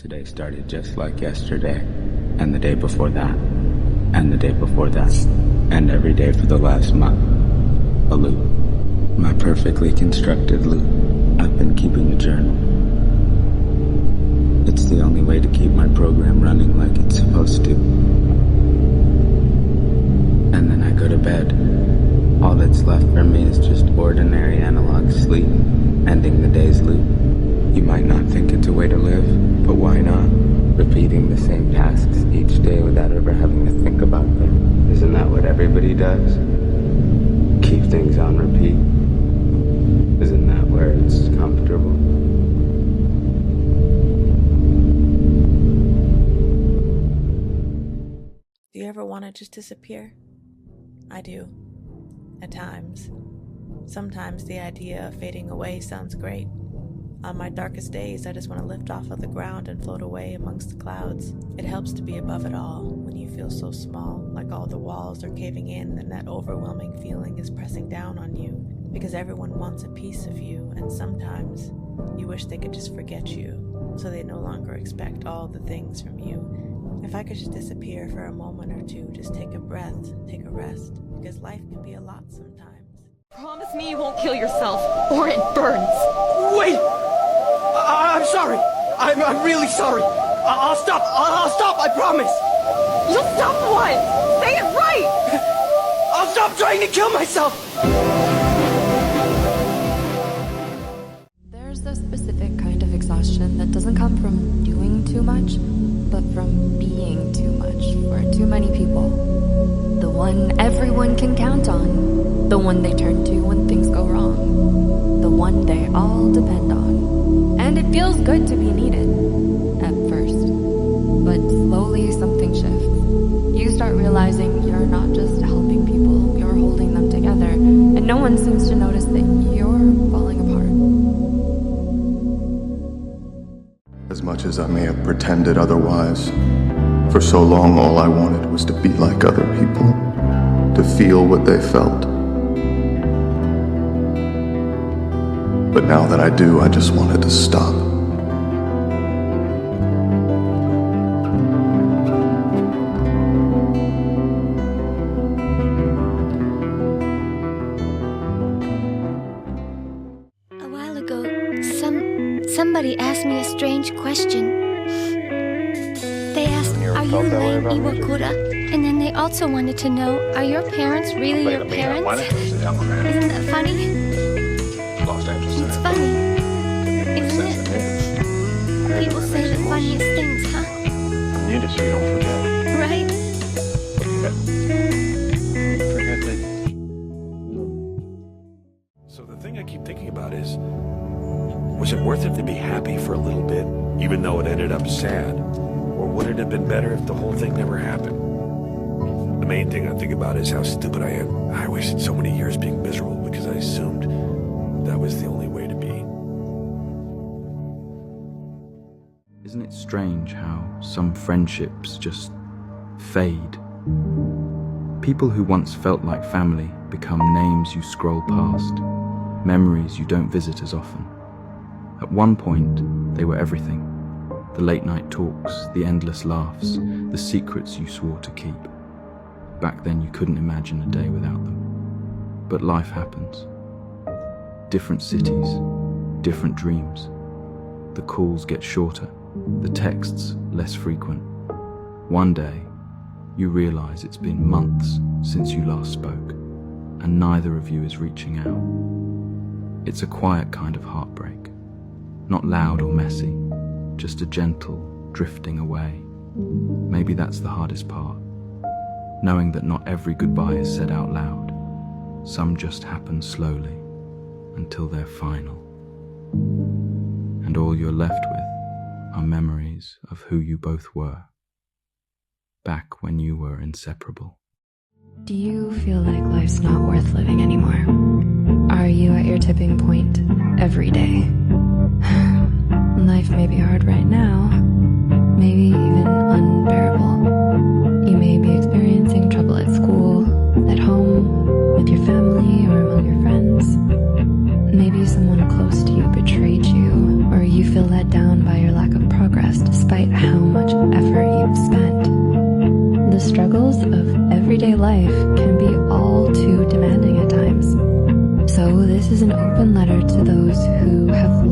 Today started just like yesterday, and the day before that, and the day before that, and every day for the last month. A loop. My perfectly constructed loop. I've been keeping a journal. It's the only way to keep my program running like it's supposed to. And then I go to bed. All that's left for me is just ordinary analog sleep, ending the day's loop. You might not think it's a way to live, but why not? Repeating the same tasks each day without ever having to think about them. Isn't that what everybody does? Keep things on repeat. Isn't that where it's comfortable? Do you ever want to just disappear? I do. At times. Sometimes the idea of fading away sounds great. On my darkest days, I just want to lift off of the ground and float away amongst the clouds. It helps to be above it all when you feel so small, like all the walls are caving in and that overwhelming feeling is pressing down on you, because everyone wants a piece of you, and sometimes you wish they could just forget you, so they no longer expect all the things from you. If I could just disappear for a moment or two, just take a breath, take a rest, because life can be a lot sometimes. Promise me you won't kill yourself, or it burns. Wait! I'm sorry. I'm really sorry. I'll stop. I'll stop. I promise. You'll stop what? Say it right! I'll stop trying to kill myself. There's a specific kind of exhaustion that doesn't come from doing too much, but from being too much for too many people. The one everyone can count on. The one they turn to when things go wrong. The one they all depend on. And it feels good to be needed, at first. But slowly something shifts. You start realizing you're not just helping people, you're holding them together, and no one seems to notice that you're falling apart. As much as I may have pretended otherwise, for so long all I wanted was to be like other people, to feel what they felt. But now that I do, I just wanted to stop. A while ago, somebody asked me a strange question. They asked, "Are you Lane Iwakura?" And then they also wanted to know, "Are your parents really your parents?" Isn't that funny? It's funny, isn't it? People say the funniest things, huh? You just so you don't forget. Right? Forget that. So the thing I keep thinking about is, was it worth it to be happy for a little bit, even though it ended up sad? Or would it have been better if the whole thing never happened? The main thing I think about is how stupid I am. I wasted so many years being miserable because I assumed that was the only way to be. Isn't it strange how some friendships just fade? People who once felt like family become names you scroll past, memories you don't visit as often. At one point, they were everything. The late night talks, the endless laughs, the secrets you swore to keep. Back then you couldn't imagine a day without them. But life happens. Different cities, different dreams. The calls get shorter, the texts less frequent. One day, you realize it's been months since you last spoke, and neither of you is reaching out. It's a quiet kind of heartbreak, not loud or messy, just a gentle drifting away. Maybe that's the hardest part, knowing that not every goodbye is said out loud. Some just happen slowly, until they're final. And all you're left with are memories of who you both were, back when you were inseparable. Do you feel like life's not worth living anymore? Are you at your tipping point every day? Life may be hard right now, maybe even unbearable. You may be experiencing trouble at school, at home, with your family, or among your friends. Maybe someone close to you betrayed you, or you feel let down by your lack of progress despite struggles of everyday life can be all too demanding at times. So this is an open letter to those who have